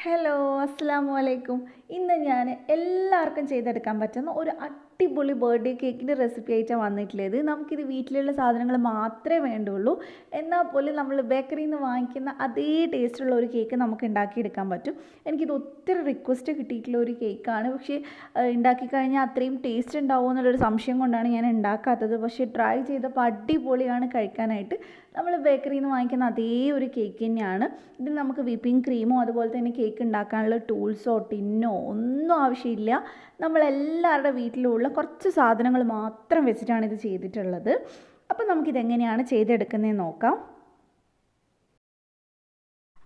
Hello അസ്സലാമു അലൈക്കും. ഇന്ന് ഞാൻ എല്ലാവർക്കും ചെയ്തെടുക്കാൻ പറ്റുന്ന ഒരു അടിപൊളി ബർത്ത്ഡേ കേക്കിൻ്റെ റെസിപ്പി ആയിട്ടാണ് വന്നിട്ടുള്ളത്. നമുക്കിത് വീട്ടിലുള്ള സാധനങ്ങൾ മാത്രമേ വേണ്ടുള്ളൂ. എന്നാൽ പോലും നമ്മൾ ബേക്കറിയിൽ നിന്ന് വാങ്ങിക്കുന്ന അതേ ടേസ്റ്റുള്ള ഒരു കേക്ക് നമുക്ക് ഉണ്ടാക്കിയെടുക്കാൻ പറ്റും. എനിക്കിത് ഒത്തിരി റിക്വസ്റ്റ് കിട്ടിയിട്ടുള്ള ഒരു കേക്കാണ്. പക്ഷേ ഉണ്ടാക്കി കഴിഞ്ഞാൽ അത്രയും ടേസ്റ്റ് ഉണ്ടാവുമോ എന്നുള്ളൊരു സംശയം കൊണ്ടാണ് ഞാൻ ഉണ്ടാക്കാത്തത്. പക്ഷേ ട്രൈ ചെയ്തപ്പോൾ അടിപൊളിയാണ് കഴിക്കാനായിട്ട്. നമ്മൾ ബേക്കറിയിൽ നിന്ന് വാങ്ങിക്കുന്ന അതേ ഒരു കേക്ക് തന്നെയാണ്. ഇതിൽ നമുക്ക് വിപ്പിംഗ് ക്രീമോ അതുപോലെ തന്നെ കേക്ക് ഉണ്ടാക്കാനുള്ള ടൂൾസോ ടിന്നോ ഒന്നും ആവശ്യമില്ല. നമ്മളെല്ലാവരുടെ വീട്ടിലുള്ള കുറച്ച് സാധനങ്ങൾ മാത്രം വെച്ചിട്ടാണ് ഇത് ചെയ്തിട്ടുള്ളത്. അപ്പോൾ നമുക്കിതെങ്ങനെയാണ് ചെയ്തെടുക്കുന്നതെന്ന് നോക്കാം.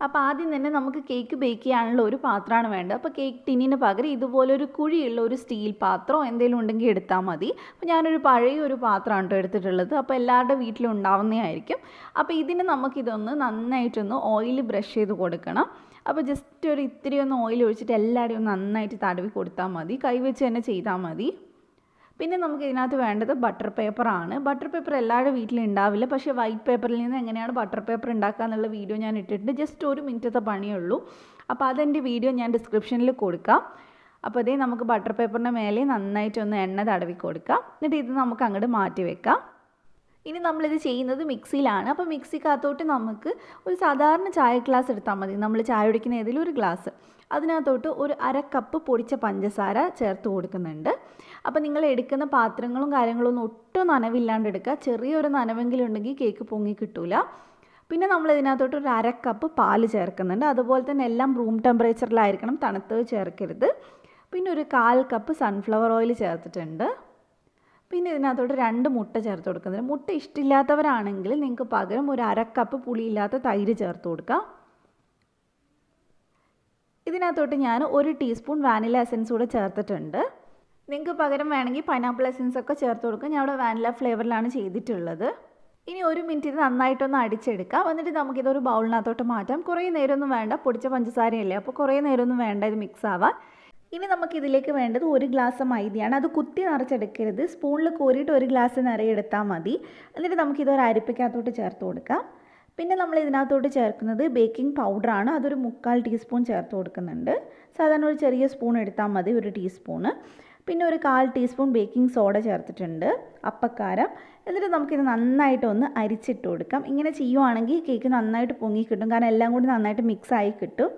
അപ്പോൾ ആദ്യം തന്നെ നമുക്ക് കേക്ക് ബേക്ക് ചെയ്യാനുള്ള ഒരു പാത്രമാണ് വേണ്ടത്. അപ്പോൾ കേക്ക് ടിന്നിന് പകരം ഇതുപോലൊരു കുഴിയുള്ള ഒരു സ്റ്റീൽ പാത്രം എന്തെങ്കിലും ഉണ്ടെങ്കിൽ എടുത്താൽ മതി. അപ്പോൾ ഞാനൊരു പഴയ ഒരു പാത്രമാണ് കേട്ടോ എടുത്തിട്ടുള്ളത്. അപ്പോൾ എല്ലാവരുടെ വീട്ടിലും ഉണ്ടാവുന്നതായിരിക്കും. അപ്പോൾ ഇതിന് നമുക്കിതൊന്ന് നന്നായിട്ടൊന്ന് ഓയിൽ ബ്രഷ് ചെയ്ത് കൊടുക്കണം. അപ്പോൾ ജസ്റ്റ് ഒരു ഇത്തിരി ഒന്ന് ഓയിൽ ഒഴിച്ചിട്ട് എല്ലാവരുടെയും ഒന്ന് നന്നായിട്ട് തടവി കൊടുത്താൽ മതി. കൈവച്ച് തന്നെ ചെയ്താൽ മതി. പിന്നെ നമുക്ക് ഇതിനകത്ത് വേണ്ടത് ബട്ടർ പേപ്പറാണ്. ബട്ടർ പേപ്പർ എല്ലാവരുടെ വീട്ടിലും ഉണ്ടാവില്ല. പക്ഷേ വൈറ്റ് പേപ്പറിൽ നിന്ന് എങ്ങനെയാണ് ബട്ടർ പേപ്പർ ഉണ്ടാക്കുക എന്നുള്ള വീഡിയോ ഞാൻ ഇട്ടിട്ടുണ്ട്. ജസ്റ്റ് ഒരു മിനിറ്റത്തെ പണിയുള്ളൂ. അപ്പോൾ അതെൻ്റെ വീഡിയോ ഞാൻ ഡിസ്ക്രിപ്ഷനിൽ കൊടുക്കാം. അപ്പോൾ അതേ നമുക്ക് ബട്ടർ പേപ്പറിൻ്റെ മേലെ നന്നായിട്ടൊന്ന് എണ്ണ തടവി കൊടുക്കാം. എന്നിട്ട് ഇത് നമുക്ക് അങ്ങോട്ട് മാറ്റി വെക്കാം. ഇനി നമ്മളിത് ചെയ്യുന്നത് മിക്സിയിലാണ്. അപ്പോൾ മിക്സിക്കകത്തോട്ട് നമുക്ക് ഒരു സാധാരണ ചായ ഗ്ലാസ് എടുത്താൽ മതി. നമ്മൾ ചായ കുടിക്കുന്ന ഏതെങ്കിലും ഒരു ഗ്ലാസ്, അതിനകത്തോട്ട് ഒരു അര കപ്പ് പൊടിച്ച പഞ്ചസാര ചേർത്ത് കൊടുക്കുന്നുണ്ട്. അപ്പോൾ നിങ്ങൾ എടുക്കുന്ന പാത്രങ്ങളും കാര്യങ്ങളൊന്നും ഒട്ടും നനവില്ലാണ്ട് എടുക്കുക. ചെറിയൊരു നനവെങ്കിലും ഉണ്ടെങ്കിൽ കേക്ക് പൊങ്ങി കിട്ടൂല. പിന്നെ നമ്മൾ ഇതിനകത്തോട്ട് ഒരു അര കപ്പ് പാല് ചേർക്കുന്നുണ്ട്. അതുപോലെ തന്നെ എല്ലാം റൂം ടെമ്പറേച്ചറിലായിരിക്കണം, തണുത്തത് ചേർക്കരുത്. പിന്നെ ഒരു 1/4 കപ്പ് സൺഫ്ലവർ ഓയിൽ ചേർത്തിട്ടുണ്ട്. പിന്നെ ഇതിനകത്തോട്ട് 2 മുട്ട ചേർത്ത് കൊടുക്കുന്നുണ്ട്. മുട്ട ഇഷ്ടമില്ലാത്തവരാണെങ്കിൽ നിങ്ങൾക്ക് പകരം ഒരു അര കപ്പ് പുളിയില്ലാത്ത തൈര് ചേർത്ത് കൊടുക്കാം. ഇതിനകത്തോട്ട് ഞാൻ 1 ടീസ്പൂൺ വാനില എസൻസ് കൂടെ ചേർത്തിട്ടുണ്ട്. നിങ്ങൾക്ക് പകരം വേണമെങ്കിൽ പൈനാപ്പിൾ എസൻസ് ഒക്കെ ചേർത്ത് കൊടുക്കുക. ഞാൻ ഇവിടെ വാനില ഫ്ലേവറിലാണ് ചെയ്തിട്ടുള്ളത്. ഇനി 1 മിനിറ്റ് ഇത് നന്നായിട്ടൊന്ന് അടിച്ചെടുക്കാം. എന്നിട്ട് നമുക്കിതൊരു ബൗളിനകത്തോട്ട് മാറ്റാം. കുറേ നേരമൊന്നും വേണ്ട, പൊടിച്ച പഞ്ചസാരയല്ലേ, അപ്പോൾ കുറേ നേരമൊന്നും വേണ്ട ഇത് മിക്സ് ആവാൻ. ഇനി നമുക്കിതിലേക്ക് വേണ്ടത് 1 ഗ്ലാസ് മൈദയാണ്. അത് കുത്തി നിറച്ചെടുക്കരുത്. സ്പൂണിൽ കോരിയിട്ട് 1 ഗ്ലാസ് നിറയെ എടുത്താൽ മതി. എന്നിട്ട് നമുക്കിതൊരു അരിപ്പയ്ക്കകത്തോട്ട് ചേർത്ത് കൊടുക്കാം. പിന്നെ നമ്മൾ ഇതിനകത്തോട്ട് ചേർക്കുന്നത് ബേക്കിംഗ് പൗഡറാണ്. അതൊരു 3/4 ടീസ്പൂൺ ചേർത്ത് കൊടുക്കുന്നുണ്ട്. സാധാരണ ഒരു ചെറിയ സ്പൂൺ എടുത്താൽ മതി, 1 ടീസ്പൂണ്. പിന്നെ ഒരു 1/4 ടീസ്പൂൺ ബേക്കിംഗ് സോഡ ചേർത്തിട്ടുണ്ട്, അപ്പക്കാരം. എന്നിട്ട് നമുക്കിത് നന്നായിട്ടൊന്ന് അരിച്ചിട്ട് കൊടുക്കാം. ഇങ്ങനെ ചെയ്യുവാണെങ്കിൽ കേക്ക് നന്നായിട്ട് പൊങ്ങി കിട്ടും. കാരണം എല്ലാം കൂടി നന്നായിട്ട് മിക്സായി കിട്ടും.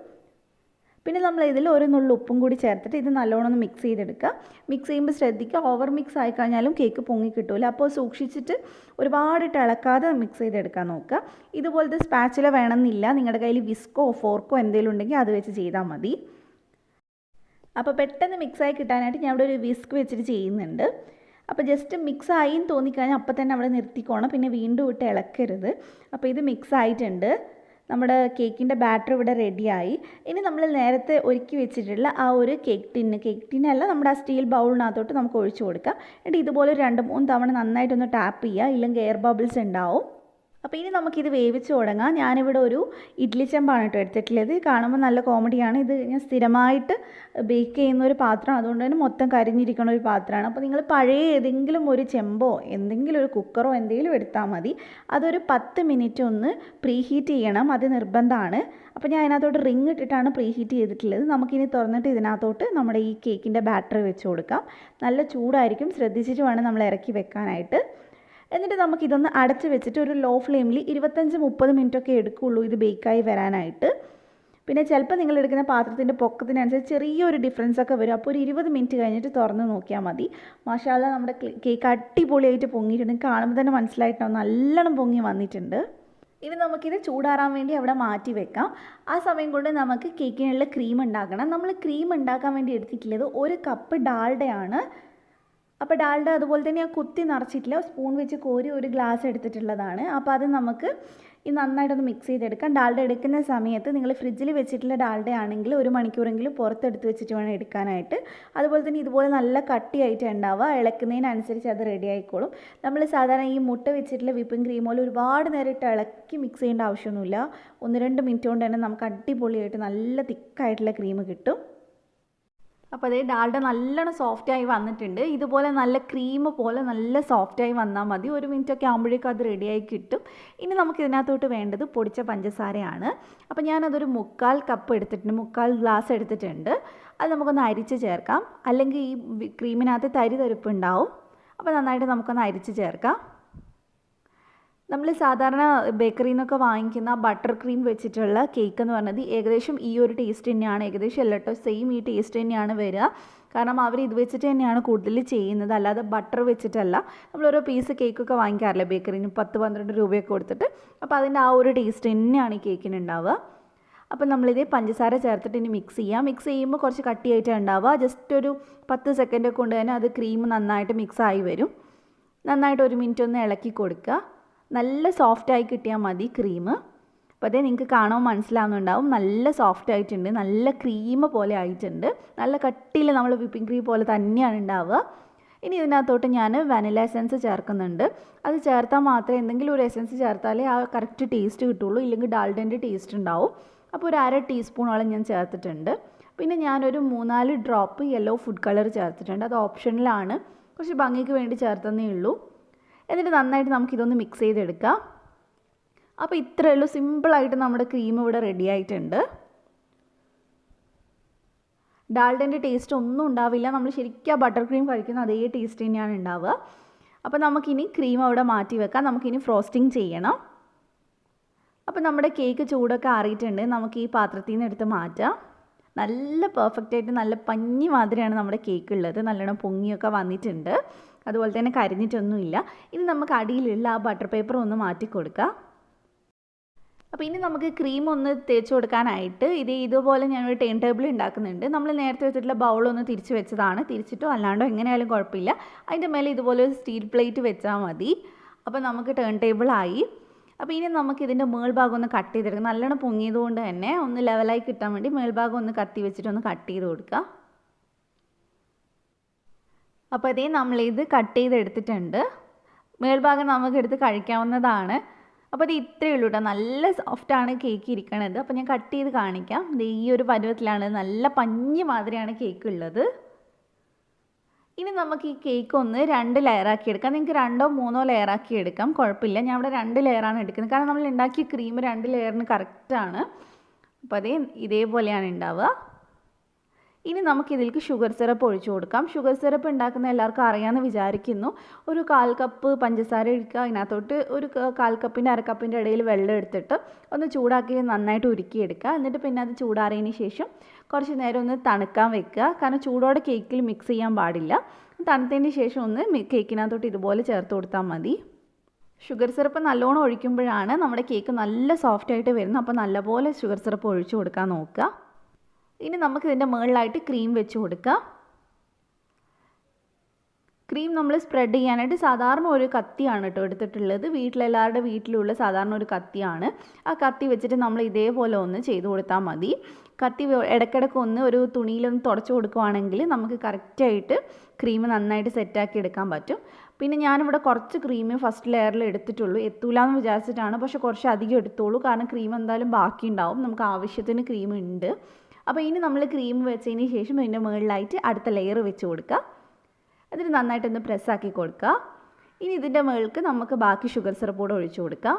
പിന്നെ നമ്മൾ ഇതിൽ ഒരു നുള്ളു ഉപ്പും കൂടി ചേർത്തിട്ട് ഇത് നല്ലോണം ഒന്ന് മിക്സ് ചെയ്തെടുക്കുക. മിക്സ് ചെയ്യുമ്പോൾ ശ്രദ്ധിക്കുക, ഓവർ മിക്സ് ആയി കഴിഞ്ഞാലും കേക്ക് പൊങ്ങി കിട്ടില്ല. അപ്പോൾ സൂക്ഷിച്ചിട്ട് ഒരുപാട് ഇളക്കാതെ മിക്സ് ചെയ്തെടുക്കാൻ നോക്കുക. ഇതുപോലത്തെ സ്പാച്ചുല വേണമെന്നില്ല. നിങ്ങളുടെ കയ്യിൽ വിസ്കോ ഫോർക്കോ എന്തെങ്കിലും ഉണ്ടെങ്കിൽ അത് വെച്ച് ചെയ്താൽ മതി. അപ്പോൾ പെട്ടെന്ന് മിക്സായി കിട്ടാനായിട്ട് ഞാൻ ഇവിടെ ഒരു വിസ്ക് വെച്ചിട്ട് ചെയ്യുന്നുണ്ട്. അപ്പോൾ ജസ്റ്റ് മിക്സ് ആയി എന്ന് തോന്നിക്കഴിഞ്ഞാൽ അപ്പം തന്നെ അവിടെ നിർത്തിക്കോണം. പിന്നെ വീണ്ടും ഇട്ട് ഇളക്കരുത്. അപ്പോൾ ഇത് മിക്സ് ആയിട്ടുണ്ട്. നമ്മുടെ കേക്കിൻ്റെ ബാറ്റർ ഇവിടെ റെഡിയായി. ഇനി നമ്മൾ നേരത്തെ ഒരുക്കി വെച്ചിട്ടുള്ള ആ ഒരു കേക്ക് ടിന്നല്ല, നമ്മുടെ ആ സ്റ്റീൽ ബൗളിനകത്തോട്ട് നമുക്ക് ഒഴിച്ചു കൊടുക്കാം. എന്നിട്ട് ഇതുപോലെ 2-3 തവണ നന്നായിട്ടൊന്ന് ടാപ്പ് ചെയ്യുക, ഇല്ലെങ്കിൽ എയർ ബബിൾസ് ഉണ്ടാവും. അപ്പോൾ ഇനി നമുക്കിത് വേവിച്ച് തുടങ്ങാം. ഞാനിവിടെ ഒരു ഇഡ്ഡലി ചെമ്പാണ് കേട്ടോ എടുത്തിട്ടുള്ളത്. കാണുമ്പോൾ നല്ല കോമഡിയാണ്. ഇത് ഞാൻ സ്ഥിരമായിട്ട് ബേക്ക് ചെയ്യുന്ന ഒരു പാത്രം, അതുകൊണ്ട് തന്നെ മൊത്തം കരിഞ്ഞിരിക്കുന്ന ഒരു പാത്രമാണ്. അപ്പോൾ നിങ്ങൾ പഴയ ഏതെങ്കിലും ഒരു ചെമ്പോ എന്തെങ്കിലും ഒരു കുക്കറോ എന്തെങ്കിലും എടുത്താൽ മതി. അതൊരു 10 മിനിറ്റ് ഒന്ന് പ്രീ ഹീറ്റ് ചെയ്യണം, അത് നിർബന്ധമാണ്. അപ്പോൾ ഞാൻ അതിനകത്തോട്ട് റിങ് ഇട്ടിട്ടാണ് പ്രീ ഹീറ്റ് ചെയ്തിട്ടുള്ളത്. നമുക്കിനി തുറന്നിട്ട് ഇതിനകത്തോട്ട് നമ്മുടെ ഈ കേക്കിൻ്റെ ബാറ്റർ വെച്ച് കൊടുക്കാം. നല്ല ചൂടായിരിക്കും, ശ്രദ്ധിച്ചിട്ട് വേണം നമ്മൾ ഇറക്കി വെക്കാനായിട്ട്. എന്നിട്ട് നമുക്കിതൊന്ന് അടച്ച് വെച്ചിട്ട് ഒരു ലോ ഫ്ലെയിമിൽ 25-30 മിനിറ്റൊക്കെ എടുക്കുകയുള്ളൂ ഇത് ബേക്കായി വരാനായിട്ട്. പിന്നെ ചിലപ്പോൾ നിങ്ങൾ എടുക്കുന്ന പാത്രത്തിൻ്റെ പൊക്കത്തിനനുസരിച്ച് ചെറിയൊരു ഡിഫറൻസ് ഒക്കെ വരും. അപ്പോൾ ഒരു 20 മിനിറ്റ് കഴിഞ്ഞിട്ട് തുറന്ന് നോക്കിയാൽ മതി. മാഷാഅല്ലാ, നമ്മുടെ കേക്ക് അടിപൊളിയായിട്ട് പൊങ്ങിയിട്ടുണ്ട്. കാണുമ്പോൾ തന്നെ മനസ്സിലായിട്ടുണ്ടാവും, നല്ലോണം പൊങ്ങി വന്നിട്ടുണ്ട്. ഇനി നമുക്കിത് ചൂടാറാൻ വേണ്ടി അവിടെ മാറ്റി വെക്കാം. ആ സമയം കൊണ്ട് നമുക്ക് കേക്കിനുള്ള ക്രീം ഉണ്ടാക്കണം. നമ്മൾ ക്രീം ഉണ്ടാക്കാൻ വേണ്ടി എടുത്തിട്ടുള്ളത് 1 കപ്പ് ഡാൽഡയാണ്. അപ്പോൾ ഡാൽഡ അതുപോലെ തന്നെ ഞാൻ കുത്തി നിറച്ചിട്ടില്ല, സ്പൂൺ വെച്ച് കോരി 1 ഗ്ലാസ് എടുത്തിട്ടുള്ളതാണ്. അപ്പോൾ അത് നമുക്ക് ഈ നന്നായിട്ടൊന്ന് മിക്സ് ചെയ്തെടുക്കാം. ഡാൽഡ എടുക്കുന്ന സമയത്ത് നിങ്ങൾ ഫ്രിഡ്ജിൽ വെച്ചിട്ടുള്ള ഡാൽഡ ആണെങ്കിൽ 1 മണിക്കൂറെങ്കിലും പുറത്തെടുത്ത് വെച്ചിട്ട് വേണം എടുക്കാനായിട്ട്. അതുപോലെ തന്നെ ഇതുപോലെ നല്ല കട്ടിയായിട്ട് ഉണ്ടാവുക, ഇളക്കുന്നതിനനുസരിച്ച് അത് റെഡി ആയിക്കോളും. നമ്മൾ സാധാരണ ഈ മുട്ട വെച്ചിട്ടുള്ള വിപ്പിംഗ് ക്രീം പോലെ ഒരുപാട് നേരം ഇട്ട് ഇളക്കി മിക്സ് ചെയ്യേണ്ട ആവശ്യമൊന്നുമില്ല. 1-2 മിനിറ്റ് കൊണ്ട് തന്നെ നമുക്ക് അടിപൊളിയായിട്ട് നല്ല തിക്കായിട്ടുള്ള ക്രീം കിട്ടും. അപ്പോൾ അതേ ഡാൽഡ നല്ലോണം സോഫ്റ്റായി വന്നിട്ടുണ്ട്. ഇതുപോലെ നല്ല ക്രീം പോലെ നല്ല സോഫ്റ്റായി വന്നാൽ മതി. 1 മിനിറ്റൊക്കെ ആകുമ്പോഴേക്കും അത് റെഡിയായി കിട്ടും. ഇനി നമുക്ക് ഇതിനകത്തോട്ട് വേണ്ടത് പൊടിച്ച പഞ്ചസാരയാണ്. അപ്പോൾ ഞാനതൊരു 1/4 കപ്പ് എടുത്തിട്ടുണ്ട്, 1/4 ഗ്ലാസ് എടുത്തിട്ടുണ്ട്. അത് നമുക്കൊന്ന് അരിച്ച് ചേർക്കാം, അല്ലെങ്കിൽ ഈ ക്രീമിനകത്ത് തരിതരിപ്പുണ്ടാവും. അപ്പോൾ നന്നായിട്ട് നമുക്കൊന്ന് അരിച്ച് ചേർക്കാം. നമ്മൾ സാധാരണ ബേക്കറിയിൽ നിന്നൊക്കെ വാങ്ങിക്കുന്ന ബട്ടർ ക്രീം വെച്ചിട്ടുള്ള കേക്ക് എന്ന് പറഞ്ഞത് ഏകദേശം ഈ ഒരു ടേസ്റ്റ് തന്നെയാണ്. ഏകദേശം അല്ല കേട്ടോ, സെയിം ഈ ടേസ്റ്റ് തന്നെയാണ് വരിക. കാരണം അവർ ഇത് വെച്ചിട്ട് തന്നെയാണ് കൂടുതൽ ചെയ്യുന്നത്, അല്ലാതെ ബട്ടർ വെച്ചിട്ടല്ല. നമ്മൾ ഓരോ പീസ് കേക്കൊക്കെ വാങ്ങിക്കാറില്ല ബേക്കറിയിൽ നിന്ന് 10-12 രൂപയൊക്കെ കൊടുത്തിട്ട്. അപ്പോൾ അതിൻ്റെ ആ ഒരു ടേസ്റ്റ് തന്നെയാണ് ഈ കേക്കിന് ഉണ്ടാവുക. അപ്പോൾ നമ്മളിത് പഞ്ചസാര ചേർത്തിട്ട് ഇനി മിക്സ് ചെയ്യാം. മിക്സ് ചെയ്യുമ്പോൾ കുറച്ച് കട്ടിയായിട്ടാണ് ഉണ്ടാവുക. ജസ്റ്റ് ഒരു 10 സെക്കൻഡ് കൊണ്ട് തന്നെ അത് ക്രീം നന്നായിട്ട് മിക്സ് ആയി വരും. നന്നായിട്ട് 1 മിനിറ്റ് ഒന്ന് ഇളക്കി കൊടുക്കുക. നല്ല സോഫ്റ്റായി കിട്ടിയാൽ മതി ക്രീം. അപ്പോൾ അതേ നിങ്ങൾക്ക് കാണുമ്പോൾ മനസ്സിലാവുന്നുണ്ടാവും, നല്ല സോഫ്റ്റ് ആയിട്ടുണ്ട്, നല്ല ക്രീം പോലെ ആയിട്ടുണ്ട്. നല്ല കട്ടിയിൽ നമ്മൾ വിപ്പിംഗ് ക്രീം പോലെ തന്നെയാണ് ഉണ്ടാവുക. ഇനി ഇതിനകത്തോട്ട് ഞാൻ വാനില എസൻസ് ചേർക്കുന്നുണ്ട്. അത് ചേർത്താൽ മാത്രമേ, എന്തെങ്കിലും ഒരു എസൻസ് ചേർത്താലേ ആ കറക്റ്റ് ടേസ്റ്റ് കിട്ടുള്ളൂ, ഇല്ലെങ്കിൽ ഡാൽഡൻ്റെ ടേസ്റ്റ് ഉണ്ടാവും. അപ്പോൾ ഒരു 1/2 ടീസ്പൂണോളം ഞാൻ ചേർത്തിട്ടുണ്ട്. പിന്നെ ഞാനൊരു 3-4 ഡ്രോപ്പ് യെല്ലോ ഫുഡ് കളർ ചേർത്തിട്ടുണ്ട്. അത് ഓപ്ഷനിലാണ്, കുറച്ച് ഭംഗിക്ക് വേണ്ടി ചേർത്തന്നേ ഉള്ളൂ. എന്നിട്ട് നന്നായിട്ട് നമുക്കിതൊന്ന് മിക്സ് ചെയ്തെടുക്കാം. അപ്പോൾ ഇത്രയേ ഉള്ളൂ, സിമ്പിളായിട്ട് നമ്മുടെ ക്രീം ഇവിടെ റെഡി ആയിട്ടുണ്ട്. ഡാൽഡൻ്റെ ടേസ്റ്റ് ഒന്നും ഉണ്ടാവില്ല, നമ്മൾ ശരിക്കും ബട്ടർ ക്രീം കഴിക്കുന്ന അതേ ടേസ്റ്റ് തന്നെയാണ് ഉണ്ടാവുക. അപ്പോൾ നമുക്കിനി ക്രീം അവിടെ മാറ്റി വെക്കാം, നമുക്കിനി ഫ്രോസ്റ്റിംഗ് ചെയ്യണം. അപ്പോൾ നമ്മുടെ കേക്ക് ചൂടൊക്കെ ആറിയിട്ടുണ്ട്, നമുക്ക് ഈ പാത്രത്തിൽ നിന്ന് എടുത്ത് മാറ്റാം. നല്ല പെർഫെക്റ്റായിട്ട് നല്ല പഞ്ഞി മാതിരിയാണ് നമ്മുടെ കേക്ക് ഉള്ളത്. നല്ലോണം പൊങ്ങിയൊക്കെ വന്നിട്ടുണ്ട്, അതുപോലെ തന്നെ കരിഞ്ഞിട്ടൊന്നുമില്ല. ഇനി നമുക്ക് അടിയിലുള്ള ആ ബട്ടർ പേപ്പർ ഒന്ന് മാറ്റി കൊടുക്കാം. അപ്പോൾ ഇനി നമുക്ക് ക്രീം ഒന്ന് തേച്ച് കൊടുക്കാനായിട്ട് ഇതുപോലെ ഞാനൊരു ടേൺ ടേബിൾ ഉണ്ടാക്കുന്നുണ്ട്. നമ്മൾ നേരത്തെ വെച്ചിട്ടുള്ള ബൗളൊന്ന് തിരിച്ച് വെച്ചതാണ്, തിരിച്ചിട്ടോ അല്ലാണ്ടോ എങ്ങനെയായാലും കുഴപ്പമില്ല. അതിൻ്റെ മേലെ ഇതുപോലെ ഒരു സ്റ്റീൽ പ്ലേറ്റ് വെച്ചാൽ മതി. അപ്പോൾ നമുക്ക് ടേൺ ടേബിളായി. അപ്പോൾ ഇനി നമുക്ക് ഇതിൻ്റെ മേൾഭാഗം ഒന്ന് കട്ട് ചെയ്തെടുക്കാം. നല്ലോണം പൊങ്ങിയതുകൊണ്ട് തന്നെ ഒന്ന് ലെവലായി കിട്ടാൻ വേണ്ടി മേൾഭാഗം ഒന്ന് കത്തി വെച്ചിട്ട് ഒന്ന് കട്ട് ചെയ്ത് കൊടുക്കുക. അപ്പോൾ അതേ നമ്മളിത് കട്ട് ചെയ്തെടുത്തിട്ടുണ്ട്. മേൾഭാഗം നമുക്കെടുത്ത് കഴിക്കാവുന്നതാണ്. അപ്പോൾ അത് ഇത്രയേ ഉള്ളൂ കേട്ടോ, നല്ല സോഫ്റ്റാണ് കേക്ക് ഇരിക്കണത്. അപ്പോൾ ഞാൻ കട്ട് ചെയ്ത് കാണിക്കാം. ഇത് ഈ ഒരു പരുവത്തിലാണ്, നല്ല പഞ്ഞി മാതിരിയാണ് കേക്ക് ഉള്ളത്. ഇനി നമുക്ക് ഈ കേക്ക് ഒന്ന് 2 ലെയറാക്കി എടുക്കാം. നിങ്ങൾക്ക് 2-3 ലെയറാക്കി എടുക്കാം, കുഴപ്പമില്ല. ഞാൻ ഇവിടെ 2 ലെയറാണ് എടുക്കുന്നത്, കാരണം നമ്മൾ ഉണ്ടാക്കിയ ക്രീം 2 ലെയറിന് കറക്റ്റാണ്. അപ്പോൾ അതേ ഇതേപോലെയാണ് ഉണ്ടാവുക. ഇനി നമുക്കിതിലേക്ക് ഷുഗർ സിറപ്പ് ഒഴിച്ചു കൊടുക്കാം. ഷുഗർ സിറപ്പ് ഉണ്ടാക്കുന്ന എല്ലാവർക്കും അറിയാമെന്ന് വിചാരിക്കുന്നു. ഒരു 1/4 കപ്പ് പഞ്ചസാര എടുക്കുക, അതിനകത്തോട്ട് ഒരു 1/4 കപ്പിൻ്റെ 1/2 കപ്പിൻ്റെ ഇടയിൽ വെള്ളം എടുത്തിട്ട് ഒന്ന് ചൂടാക്കി നന്നായിട്ട് ഉരുക്കിയെടുക്കുക. എന്നിട്ട് പിന്നെ അത് ചൂടാറിയതിന് ശേഷം കുറച്ച് നേരം ഒന്ന് തണുക്കാൻ വെക്കുക, കാരണം ചൂടോടെ കേക്കിൽ മിക്സ് ചെയ്യാൻ പാടില്ല. തണുത്തതിന് ശേഷം ഒന്ന് കേക്കിനകത്തോട്ട് ഇതുപോലെ ചേർത്ത് കൊടുത്താൽ മതി. ഷുഗർ സിറപ്പ് നല്ലോണം ഒഴിക്കുമ്പോഴാണ് നമ്മുടെ കേക്ക് നല്ല സോഫ്റ്റായിട്ട് വരുന്നത്. അപ്പോൾ നല്ലപോലെ ഷുഗർ സിറപ്പ് ഒഴിച്ചു കൊടുക്കാൻ നോക്കുക. ഇനി നമുക്ക് ഇതിൻ്റെ മുകളിലായിട്ട് ക്രീം വെച്ച് കൊടുക്കാം. ക്രീം നമ്മൾ സ്പ്രെഡ് ചെയ്യാനായിട്ട് സാധാരണ ഒരു കത്തിയാണ് കേട്ടോ എടുത്തിട്ടുള്ളത്. വീട്ടിലെല്ലാവരുടെ വീട്ടിലുള്ള സാധാരണ ഒരു കത്തിയാണ്. ആ കത്തി വെച്ചിട്ട് നമ്മൾ ഇതേപോലെ ഒന്ന് ചെയ്ത് കൊടുത്താൽ മതി. കത്തി ഇടയ്ക്കിടയ്ക്ക് ഒന്ന് ഒരു തുണിയിലൊന്ന് തുടച്ച് കൊടുക്കുവാണെങ്കിൽ നമുക്ക് കറക്റ്റായിട്ട് ക്രീം നന്നായിട്ട് സെറ്റാക്കി എടുക്കാൻ പറ്റും. പിന്നെ ഞാനിവിടെ കുറച്ച് ക്രീം ഫസ്റ്റ് ലെയറിൽ എടുത്തിട്ടുള്ളൂ, എത്തൂലാന്ന് വിചാരിച്ചിട്ടാണ്. പക്ഷേ കുറച്ച് അധികം എടുത്തോളൂ, കാരണം ക്രീം എന്തായാലും ബാക്കി ഉണ്ടാവും, നമുക്ക് ആവശ്യത്തിന് ക്രീം ഉണ്ട്. അപ്പോൾ ഇനി നമ്മൾ ക്രീം വെച്ചതിന് ശേഷം അതിൻ്റെ മുകളിലായിട്ട് അടുത്ത ലെയർ വെച്ച് കൊടുക്കുക. എന്നിട്ട് നന്നായിട്ടൊന്ന് പ്രസ്സാക്കി കൊടുക്കുക. ഇനി ഇതിൻ്റെ മുകൾക്ക് നമുക്ക് ബാക്കി ഷുഗർ സിറപ്പ് കൂടെ ഒഴിച്ചു കൊടുക്കാം.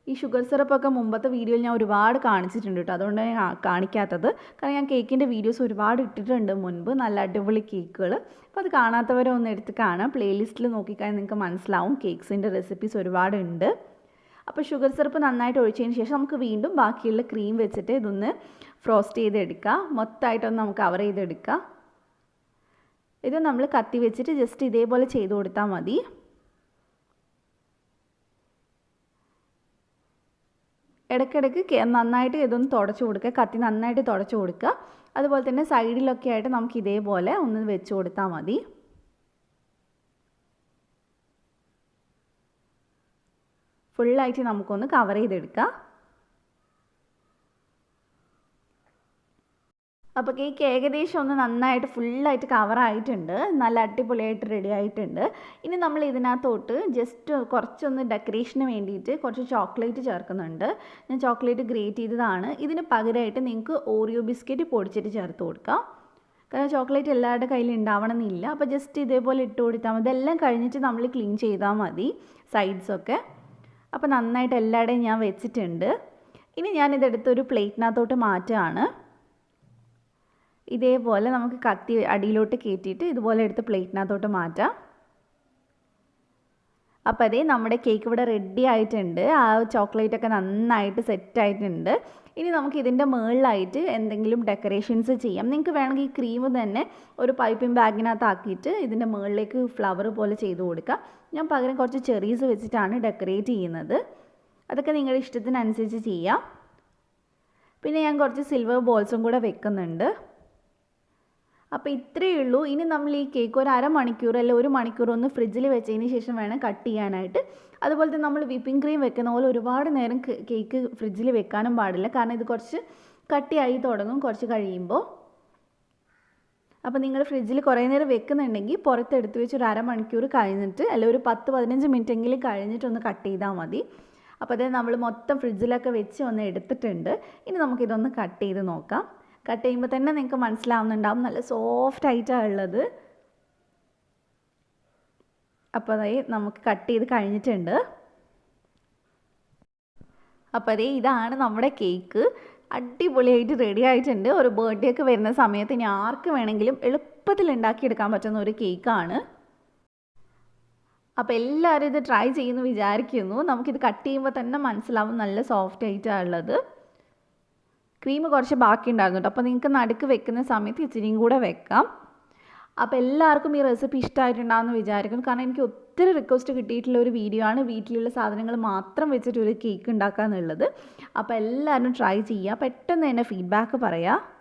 ഈ ഷുഗർ സിറപ്പൊക്കെ മുമ്പത്തെ വീഡിയോയിൽ ഞാൻ ഒരുപാട് കാണിച്ചിട്ടുണ്ട് കേട്ടോ, അതുകൊണ്ടാണ് ഞാൻ കാണിക്കാത്തത്. കാരണം ഞാൻ കേക്കിൻ്റെ വീഡിയോസ് ഒരുപാട് ഇട്ടിട്ടുണ്ട് മുൻപ്, നല്ല അടിപൊളി കേക്കുകൾ. അപ്പോൾ അത് കാണാത്തവരെ ഒന്ന് എടുത്ത് കാണാം, പ്ലേലിസ്റ്റിൽ നോക്കിക്കഴിഞ്ഞാൽ നിങ്ങൾക്ക് മനസ്സിലാവും. കേക്ക്സിൻ്റെ റെസിപ്പീസ് ഒരുപാടുണ്ട്. അപ്പോൾ ഷുഗർ സിറപ്പ് നന്നായിട്ട് ഒഴിച്ചതിന് ശേഷം നമുക്ക് വീണ്ടും ബാക്കിയുള്ള ക്രീം വെച്ചിട്ട് ഇതൊന്ന് ഫ്രോസ്റ്റ് ചെയ്തെടുക്കുക. മൊത്തമായിട്ടൊന്ന് നമുക്ക് കവർ ചെയ്തെടുക്കുക. ഇത് നമ്മൾ കത്തി വെച്ചിട്ട് ജസ്റ്റ് ഇതേപോലെ ചെയ്ത് കൊടുത്താൽ മതി. ഇടയ്ക്കിടയ്ക്ക് നന്നായിട്ട് ഇതൊന്ന് തുടച്ചു കൊടുക്കുക, കത്തി നന്നായിട്ട് തുടച്ചു കൊടുക്കുക. അതുപോലെ തന്നെ സൈഡിലൊക്കെ ആയിട്ട് നമുക്ക് ഇതേപോലെ ഒന്ന് വെച്ച് കൊടുത്താൽ മതി. ഫുള്ളായിട്ട് നമുക്കൊന്ന് കവർ ചെയ്തെടുക്കാം. അപ്പോൾ കേക്ക് ഏകദേശം ഒന്ന് നന്നായിട്ട് ഫുള്ളായിട്ട് കവറായിട്ടുണ്ട്, നല്ല അടിപൊളിയായിട്ട് റെഡി ആയിട്ടുണ്ട്. ഇനി നമ്മൾ ഇതിനകത്തോട്ട് ജസ്റ്റ് കുറച്ചൊന്ന് ഡെക്കറേഷന് വേണ്ടിയിട്ട് കുറച്ച് ചോക്ലേറ്റ് ചേർക്കുന്നുണ്ട്. ഞാൻ ചോക്ലേറ്റ് ഗ്രേറ്റ് ചെയ്തതാണ്. ഇതിന് പകരമായിട്ട് നിങ്ങൾക്ക് ഓറിയോ ബിസ്ക്കറ്റ് പൊടിച്ചിട്ട് ചേർത്ത് കൊടുക്കാം. കാരണം ചോക്ലേറ്റ് എല്ലാവരുടെ കയ്യിൽ ഉണ്ടാവണമെന്നില്ല. അപ്പോൾ ജസ്റ്റ് ഇതേപോലെ ഇട്ട് കൊടുത്താൽ മതി. ഇതെല്ലാം കഴിഞ്ഞിട്ട് നമ്മൾ ക്ലീൻ ചെയ്താൽ മതി സൈഡ്സൊക്കെ. അപ്പോൾ നന്നായിട്ട് എല്ലായിടെയും ഞാൻ വെച്ചിട്ടുണ്ട്. ഇനി ഞാനിതെടുത്തൊരു പ്ലേറ്റിനകത്തോട്ട് മാറ്റുകയാണ്. ഇതേപോലെ നമുക്ക് കത്തി അടിയിലോട്ട് കയറ്റിയിട്ട് ഇതുപോലെ എടുത്ത് പ്ലേറ്റിനകത്തോട്ട് മാറ്റാം. അപ്പോൾ അതേ നമ്മുടെ കേക്ക് ഇവിടെ റെഡി ആയിട്ടുണ്ട്. ആ ചോക്ലേറ്റൊക്കെ നന്നായിട്ട് സെറ്റായിട്ടുണ്ട്. ഇനി നമുക്ക് ഇതിൻ്റെ മുകളിലായിട്ട് എന്തെങ്കിലും ഡെക്കറേഷൻസ് ചെയ്യാം. നിങ്ങൾക്ക് വേണമെങ്കിൽ ഈ ക്രീം തന്നെ ഒരു പൈപ്പിംഗ് ബാഗിനകത്താക്കിയിട്ട് ഇതിൻ്റെ മുകളിലേക്ക് ഫ്ലവർ പോലെ ചെയ്ത് കൊടുക്കാം. ഞാൻ പകരം കുറച്ച് ചെറീസ് വെച്ചിട്ടാണ് ഡെക്കറേറ്റ് ചെയ്യുന്നത്. അതൊക്കെ നിങ്ങളുടെ ഇഷ്ടത്തിനനുസരിച്ച് ചെയ്യാം. പിന്നെ ഞാൻ കുറച്ച് സിൽവർ ബോൾസും കൂടെ വെക്കുന്നുണ്ട്. അപ്പോൾ ഇത്രയേ ഉള്ളൂ. ഇനി നമ്മൾ ഈ കേക്ക് ഒരു അരമണിക്കൂർ അല്ലെങ്കിൽ 1 മണിക്കൂർ ഒന്ന് ഫ്രിഡ്ജിൽ വെച്ചതിന് ശേഷം വേണം കട്ട് ചെയ്യാനായിട്ട്. അതുപോലെ തന്നെ നമ്മൾ വിപ്പിംഗ് ക്രീം വെക്കുന്ന പോലെ ഒരുപാട് നേരം കേക്ക് ഫ്രിഡ്ജിൽ വെക്കാനും പാടില്ല. കാരണം ഇത് കുറച്ച് കട്ടിയായി തുടങ്ങും കുറച്ച് കഴിയുമ്പോൾ. അപ്പോൾ നിങ്ങൾ ഫ്രിഡ്ജിൽ കുറേ നേരം വെക്കുന്നുണ്ടെങ്കിൽ പുറത്തെടുത്ത് വെച്ച് ഒരു അരമണിക്കൂർ കഴിഞ്ഞിട്ട് അല്ലെങ്കിൽ ഒരു 10-15 മിനിറ്റ് എങ്കിലും കഴിഞ്ഞിട്ടൊന്ന് കട്ട് ചെയ്താൽ മതി. അപ്പോൾ അത് നമ്മൾ മൊത്തം ഫ്രിഡ്ജിലൊക്കെ വെച്ച് ഒന്ന് എടുത്തിട്ടുണ്ട്. ഇനി നമുക്കിതൊന്ന് കട്ട് ചെയ്ത് നോക്കാം. കട്ട് ചെയ്യുമ്പോൾ തന്നെ നിങ്ങൾക്ക് മനസ്സിലാവുന്നുണ്ടാവും നല്ല സോഫ്റ്റ് ആയിട്ടാണ് ഉള്ളത്. അപ്പോൾ അതേ നമുക്ക് കട്ട് ചെയ്ത് കഴിഞ്ഞിട്ടുണ്ട്. അപ്പോൾ അതേ ഇതാണ് നമ്മുടെ കേക്ക്. അടിപൊളിയായിട്ട് റെഡി ആയിട്ടുണ്ട്. ഒരു ബർത്ത്ഡേ ഒക്കെ വരുന്ന സമയത്ത് ഇനി ആർക്ക് വേണമെങ്കിലും എളുപ്പത്തിൽ ഉണ്ടാക്കിയെടുക്കാൻ പറ്റുന്ന ഒരു കേക്കാണ്. അപ്പോൾ എല്ലാവരും ഇത് ട്രൈ ചെയ്യുമെന്ന് വിചാരിക്കുന്നു. നമുക്കിത് കട്ട് ചെയ്യുമ്പോൾ തന്നെ മനസ്സിലാവും നല്ല സോഫ്റ്റ് ആയിട്ടാണ് ഉള്ളത്. ക്രീം കുറച്ച് ബാക്കി ഉണ്ടായിരുന്നു കേട്ടോ. അപ്പോൾ നിങ്ങൾക്ക് നടുക്ക് വെക്കുന്ന സമയത്ത് ഇച്ചിരിയും കൂടെ വെക്കാം. അപ്പോൾ എല്ലാവർക്കും ഈ റെസിപ്പി ഇഷ്ടമായിട്ടുണ്ടാകുമെന്ന് വിചാരിക്കുന്നു. കാരണം എനിക്ക് ഒത്തിരി റിക്വസ്റ്റ് കിട്ടിയിട്ടുള്ള ഒരു വീഡിയോ ആണ് വീട്ടിലുള്ള സാധനങ്ങൾ മാത്രം വെച്ചിട്ട് ഒരു കേക്ക് ഉണ്ടാക്കുക എന്നുള്ളത്. അപ്പോൾ എല്ലാവരും ട്രൈ ചെയ്യുക. പെട്ടെന്ന് തന്നെ ഫീഡ്ബാക്ക് പറയുക.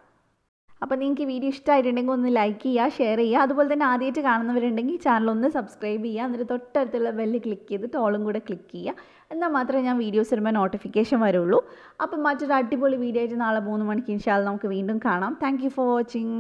അപ്പോൾ നിങ്ങൾക്ക് ഈ വീഡിയോ ഇഷ്ടമായിട്ടുണ്ടെങ്കിൽ ഒന്ന് ലൈക്ക് ചെയ്യുക, ഷെയർ ചെയ്യുക. അതുപോലെ തന്നെ ആദ്യമായിട്ട് കാണുന്നവരുണ്ടെങ്കിൽ ചാനൽ ഒന്ന് സബ്സ്ക്രൈബ് ചെയ്യുക. എന്നിട്ട് തൊട്ടടുത്തുള്ള ബെല്ല് ക്ലിക്ക് ചെയ്തിട്ട് ഓളും കൂടെ ക്ലിക്ക് ചെയ്യുക. എന്നാൽ മാത്രമേ ഞാൻ വീഡിയോസ് വരുമ്പോൾ നോട്ടിഫിക്കേഷൻ വരുള്ളൂ. അപ്പോൾ മറ്റൊരു അടിപൊളി വീഡിയോ ആയിട്ട് നാളെ 3 മണിക്ക് ഇൻഷാ അല്ലാഹ് നമുക്ക് വീണ്ടും കാണാം. Thank you for watching.